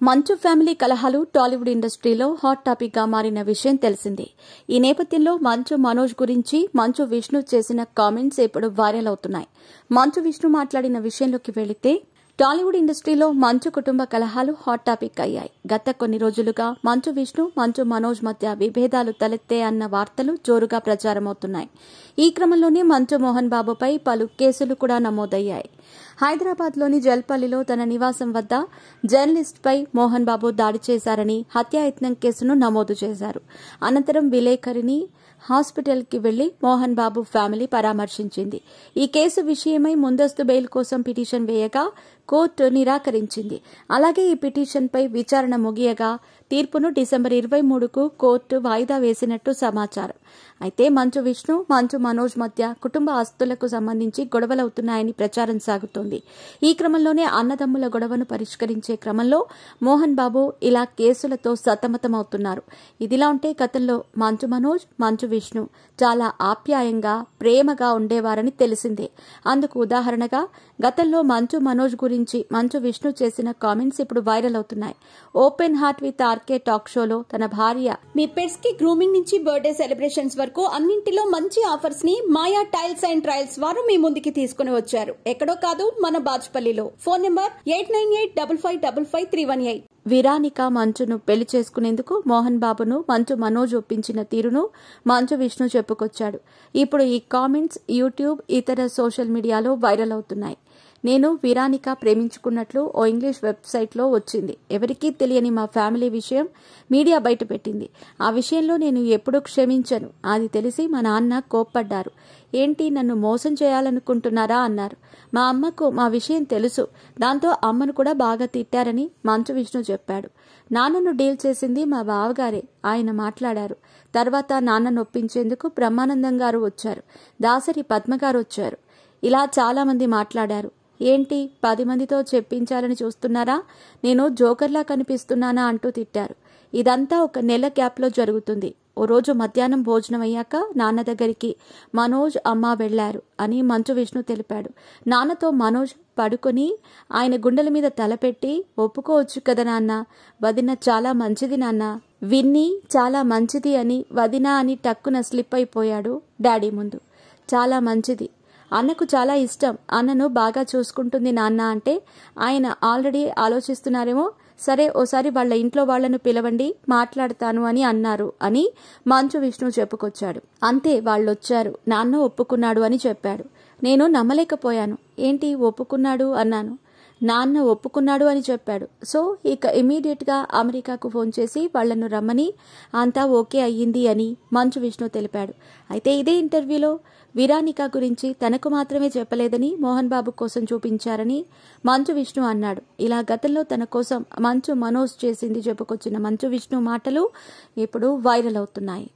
మంచు ఫ్యామిలీ కలహాలు టాలీవుడ్ ఇండస్ట్రీలో హాట్ టాపిక్ గా మారిన విషయం తెలిసిందే. ఈ నేపథ్యంలో మంచు మనోజ్ గురించి మంచు విష్ణు చేసిన కామెంట్స్ ఇప్పుడు వైరల్ అవుతున్నాయి. మంచు విష్ణు మాట్లాడిన విషయంలోకి వెళితే టాలీవుడ్ ఇండస్ట్రీలో మంచు కుటుంబ కలహాలు హాట్ టాపిక్ అయ్యాయి. గత కొన్ని రోజులుగా మంచు విష్ణు, మంచు మనోజ్ మధ్య విభేదాలు తలెత్తే అన్న వార్తలు జోరుగా ప్రచారమవుతున్నాయి. ఈ క్రమంలోనే మంచు మోహన్ బాబుపై పలు కేసులు కూడా నమోదయ్యాయి. హైదరాబాద్లోని జల్పల్లిలో తన నివాసం వద్ద జర్నలిస్ట్పై మోహన్ బాబు దాడి చేశారని హత్యాయత్నం కేసును నమోదు చేశారు. అనంతరం విలేకరిని హాస్పిటల్కి వెళ్లి మోహన్ బాబు ఫ్యామిలీ పరామర్శించింది. ఈ కేసు విషయమై ముందస్తు బెయిల్ కోసం పిటిషన్ వేయగా కోర్టు నిరాకరించింది. అలాగే ఈ పిటిషన్పై విచారణ ముగియగా తీర్పును డిసెంబర్ 23కు కోర్టు వాయిదా వేసినట్టు సమాచారం. అయితే మంచు విష్ణు, మంచు మనోజ్ మధ్య కుటుంబ ఆస్తులకు సంబంధించి గొడవలవుతున్నాయని ప్రచారం సాగుతోంది. ఈ క్రమంలోనే అన్నదమ్ముల గొడవను పరిష్కరించే క్రమంలో మోహన్ బాబు ఇలా కేసులతో సతమతమవుతున్నారు. ఇదిలా ఉంటే గతంలో మంచు మనోజ్, మంచు విష్ణు చాలా ఆప్యాయంగా, ప్రేమగా ఉండేవారని తెలిసిందే. అందుకు ఉదాహరణగా గతంలో మంచు మనోజ్ గురించి మంచు విష్ణు చేసిన కామెంట్స్ ఇప్పుడు వైరల్ అవుతున్నాయి. Open heart with RK talk షోలో తన భార్య, మీ పెట్స్ కి గ్రూమింగ్ నుంచి బర్త్డే సెలబ్రేషన్స్ వరకు అన్నింటిలో మంచి ఆఫర్స్ ని మాయా టైల్స్ అండ్ ట్రయల్స్ వారు మీ ముందుకి తీసుకుని వచ్చారు. ఎక్కడో కాదు, మన బాజ్పల్లిలో. Phone number 8985555318. విరానిక మంచును పెళ్లి చేసుకునేందుకు మోహన్ బాబును మంచు మనోజ్ ఒప్పించిన తీరును మంచు విష్ణు చెప్పుకొచ్చాడు. ఇప్పుడు ఈ కామెంట్స్ యూట్యూబ్, ఇతర సోషల్ మీడియాలో వైరల్ అవుతున్నాయి. నేను విరానిక ప్రేమించుకున్నట్లు ఓ ఇంగ్లీష్ వెబ్సైట్లో వచ్చింది. ఎవరికీ తెలియని మా ఫ్యామిలీ విషయం మీడియా బయటపెట్టింది. ఆ విషయంలో నేను ఎప్పుడూ క్షమించను. అది తెలిసి మా నాన్న కోప్పడ్డారు. ఏంటి, నన్ను మోసం చేయాలనుకుంటున్నారా అన్నారు. మా అమ్మకు మా విషయం తెలుసు. దాంతో అమ్మను కూడా బాగా తిట్టారని మంచు విష్ణు చెప్పాడు. నాన్నను డీల్ చేసింది మా బావగారే. ఆయన మాట్లాడారు. తర్వాత నాన్నను ఒప్పించేందుకు బ్రహ్మానందం గారు వచ్చారు. దాసరి పద్మగారు వచ్చారు. ఇలా చాలా మంది మాట్లాడారు. ఏంటి, 10 మందితో చెప్పించాలని చూస్తున్నారా? నేను జోకర్లా కనిపిస్తున్నానా అంటూ తిట్టారు. ఇదంతా ఒక నెల గ్యాప్లో జరుగుతుంది. ఓ రోజు మధ్యాహ్నం భోజనం అయ్యాక నాన్న దగ్గరికి మనోజ్, అమ్మ వెళ్లారు అని మంచు విష్ణు తెలిపాడు. నాన్నతో మనోజ్ పడుకొని ఆయన గుండెల మీద తలపెట్టి, ఒప్పుకోవచ్చు కదా నాన్న, వదిన చాలా మంచిది నాన్న, విన్ని చాలా మంచిది అని వదిన అని టక్కున స్లిప్ అయిపోయాడు డాడీ ముందు. చాలా మంచిది, అన్నకు చాలా ఇష్టం, అన్నను బాగా చూసుకుంటుంది నాన్న అంటే ఆయన ఆల్రెడీ ఆలోచిస్తున్నారేమో. సరే, ఓసారి వాళ్ళ ఇంట్లో వాళ్లను పిలవండి, మాట్లాడతాను అని అన్నారు అని మంచు విష్ణు చెప్పుకొచ్చాడు. అంతే, వాళ్ళొచ్చారు. నాన్న ఒప్పుకున్నాడు అని చెప్పాడు. నేను నమ్మలేకపోయాను. ఏంటి ఒప్పుకున్నాడు అన్నాను. నాన్న ఒప్పుకున్నాడు అని చెప్పాడు. సో ఇక ఇమీడియట్ గా అమెరికాకు ఫోన్ చేసి వాళ్లను రమ్మని అంతా ఓకే అయ్యింది అని మంచు విష్ణు తెలిపాడు. అయితే ఇదే ఇంటర్వ్యూలో విరానిక గురించి తనకు మాత్రమే చెప్పలేదని మోహన్ బాబు కోసం చూపించారని మంచు విష్ణు అన్నాడు. ఇలా గతంలో తన కోసం మంచు మనోజ్ చేసింది చెప్పుకొచ్చిన మంచు విష్ణు మాటలు ఇప్పుడు వైరల్ అవుతున్నాయి.